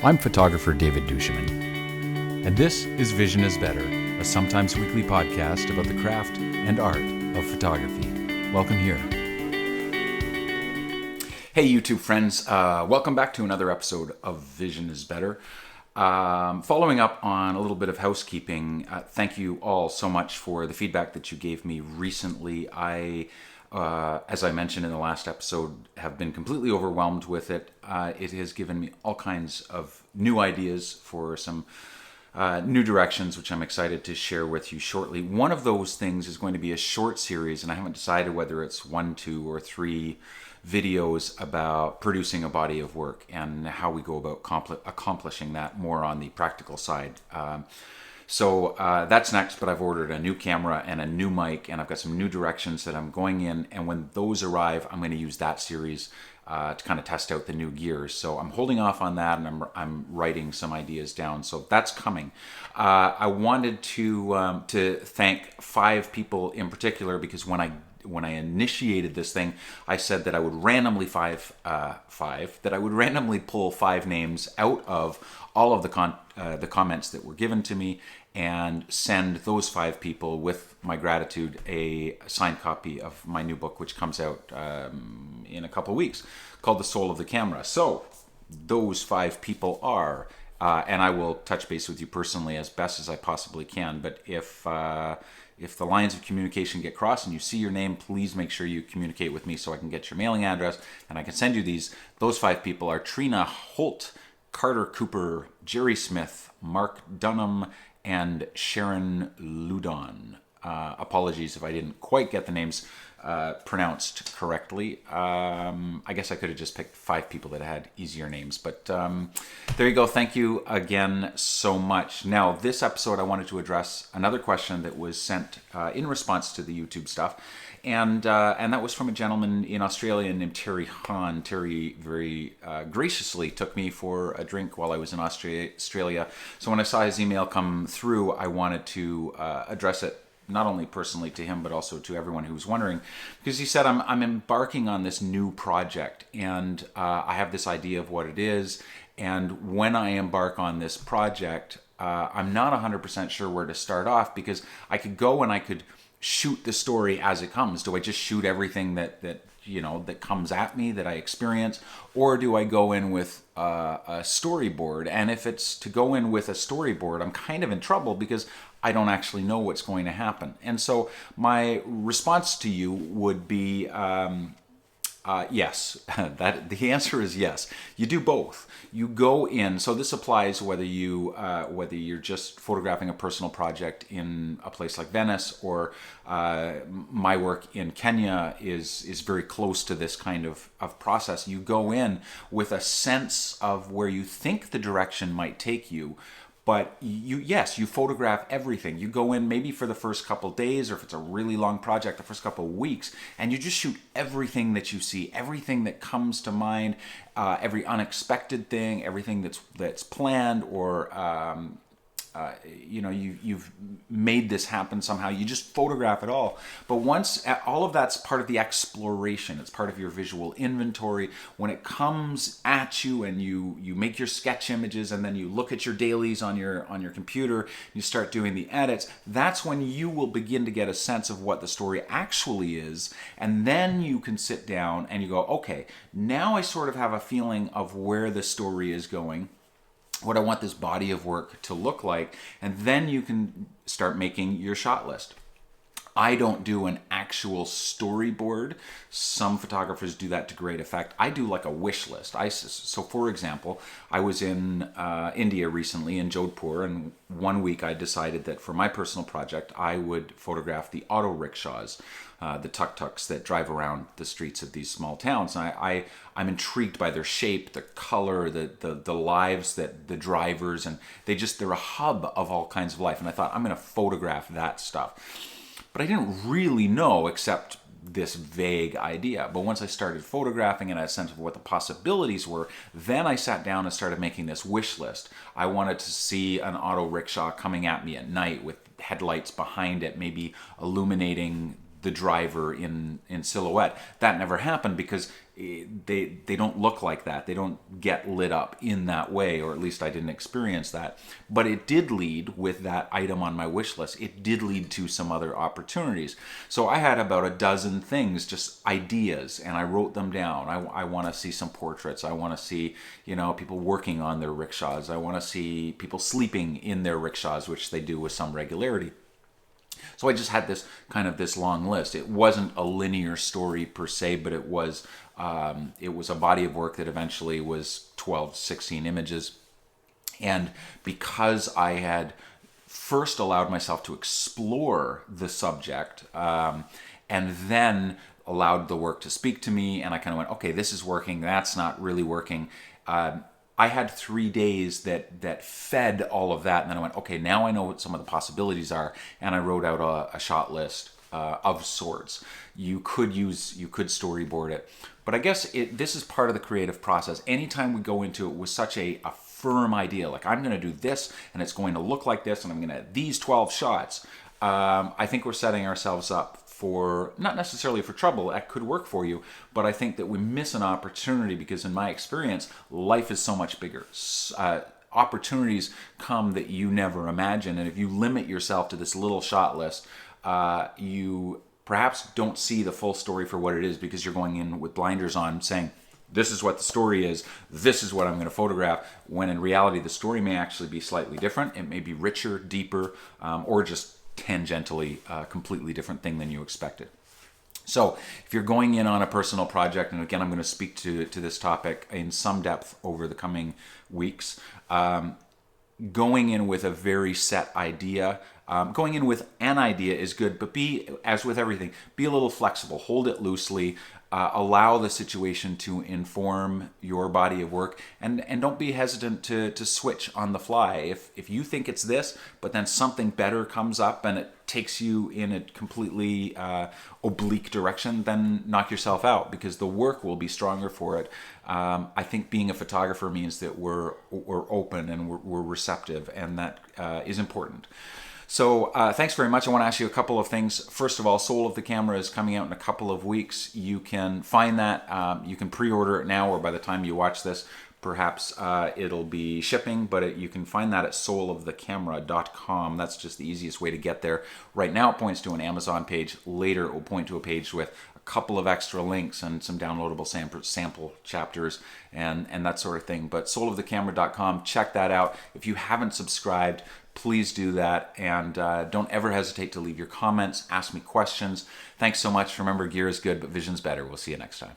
I'm photographer David duChemin, and this is Vision is Better, a sometimes weekly podcast about the craft and art of photography. Welcome here. Hey YouTube friends, welcome back to another episode of Vision is Better. Following up on a little bit of housekeeping, thank you all so much for the feedback that you gave me recently. As I mentioned in the last episode, have been completely overwhelmed with it. It has given me all kinds of new ideas for some new directions, which I'm excited to share with you shortly. One of those things is going to be a short series, and I haven't decided whether it's 1, 2, or 3 videos about producing a body of work and how we go about accomplishing that more on the practical side. So that's next, but I've ordered a new camera and a new mic, and I've got some new directions that I'm going in, and when those arrive, I'm going to use that series to kind of test out the new gears. So I'm holding off on that, and I'm writing some ideas down, so that's coming. I wanted to thank 5 people in particular, because when I initiated this thing, I said that I would randomly pull 5 names out of all of the comments that were given to me and send those 5 people, with my gratitude, a signed copy of my new book, which comes out in a couple of weeks, called The Soul of the Camera. So those 5 people are, and I will touch base with you personally as best as I possibly can, but if the lines of communication get crossed and you see your name, please make sure you communicate with me so I can get your mailing address and I can send you these. Those 5 people are Trina Holt, Carter Cooper, Jerry Smith, Mark Dunham, and Sharon Ludon. Apologies if I didn't quite get the names pronounced correctly. I guess I could have just picked 5 people that had easier names, but there you go. Thank you again so much. Now, this episode, I wanted to address another question that was sent in response to the YouTube stuff, and that was from a gentleman in Australia named Terry Haan. Terry very graciously took me for a drink while I was in Australia. So when I saw his email come through, I wanted to address it not only personally to him, but also to everyone who was wondering, because he said, I'm embarking on this new project, and I have this idea of what it is, and when I embark on this project, I'm not 100% sure where to start off, because I could go and I could shoot the story as it comes. Do I just shoot everything that comes at me, that I experience, or do I go in with a storyboard? And if it's to go in with a storyboard, I'm kind of in trouble, because I don't actually know what's going to happen. And so my response to you would be yes. That the answer is yes. You do both. You go in. So this applies whether you're just photographing a personal project in a place like Venice, or my work in Kenya is very close to this kind of process. You go in with a sense of where you think the direction might take you. But you photograph everything. You go in maybe for the first couple days, or if it's a really long project, the first couple of weeks, and you just shoot everything that you see, everything that comes to mind, every unexpected thing, everything that's planned, or you've made this happen somehow. You just photograph it all. But once all of that's part of the exploration, it's part of your visual inventory. When it comes at you and you make your sketch images, and then you look at your dailies on your computer, you start doing the edits, that's when you will begin to get a sense of what the story actually is. And then you can sit down and you go, okay, now I sort of have a feeling of where the story is going, what I want this body of work to look like, and then you can start making your shot list. I don't do an actual storyboard. Some photographers do that to great effect. I do like a wish list. So for example, I was in India recently, in Jodhpur, and one week I decided that for my personal project, I would photograph the auto rickshaws, the tuk-tuks that drive around the streets of these small towns. And I'm intrigued by their shape, the color, the lives that the drivers, and they're a hub of all kinds of life. And I thought, I'm going to photograph that stuff. But I didn't really know, except this vague idea. But once I started photographing and I had a sense of what the possibilities were, then I sat down and started making this wish list. I wanted to see an auto rickshaw coming at me at night with headlights behind it, maybe illuminating the driver in silhouette. That never happened because they don't look like that. They don't get lit up in that way, or at least I didn't experience that. But it did lead, with that item on my wish list, it did lead to some other opportunities. So I had about a dozen things, just ideas, and I wrote them down. I want to see some portraits. I want to see, people working on their rickshaws. I want to see people sleeping in their rickshaws, which they do with some regularity. So I just had this long list. It wasn't a linear story per se, but it was a body of work that eventually was 12, 16 images. And because I had first allowed myself to explore the subject, and then allowed the work to speak to me, and I kind of went, okay, this is working, that's not really working. I had 3 days that fed all of that, and then I went, okay, now I know what some of the possibilities are, and I wrote out a shot list of sorts. You could storyboard it, but I guess this is part of the creative process. Anytime we go into it with such a firm idea, like I'm going to do this, and it's going to look like this, and I'm going to have these 12 shots, I think we're setting ourselves up for, not necessarily for trouble, that could work for you, but I think that we miss an opportunity because in my experience, life is so much bigger. Opportunities come that you never imagine, and if you limit yourself to this little shot list, you perhaps don't see the full story for what it is because you're going in with blinders on saying, this is what the story is, this is what I'm going to photograph, when in reality the story may actually be slightly different. It may be richer, deeper, or just tangentially completely different thing than you expected. So if you're going in on a personal project, and again I'm going to speak to this topic in some depth over the coming weeks, going in with a very set idea, going in with an idea is good, but be, as with everything, be a little flexible, hold it loosely, allow the situation to inform your body of work, and don't be hesitant to switch on the fly. If you think it's this, but then something better comes up and it takes you in a completely oblique direction, then knock yourself out because the work will be stronger for it. I think being a photographer means that we're open and we're receptive, and that is important. So thanks very much. I want to ask you a couple of things. First of all, Soul of the Camera is coming out in a couple of weeks. You can find that. You can pre-order it now, or by the time you watch this, perhaps it'll be shipping, but you can find that at soulofthecamera.com. That's just the easiest way to get there. Right now it points to an Amazon page. Later it will point to a page with a couple of extra links and some downloadable sample chapters and that sort of thing. But soulofthecamera.com, check that out. If you haven't subscribed, please do that, and don't ever hesitate to leave your comments, ask me questions. Thanks so much. Remember, gear is good, but vision's better. We'll see you next time.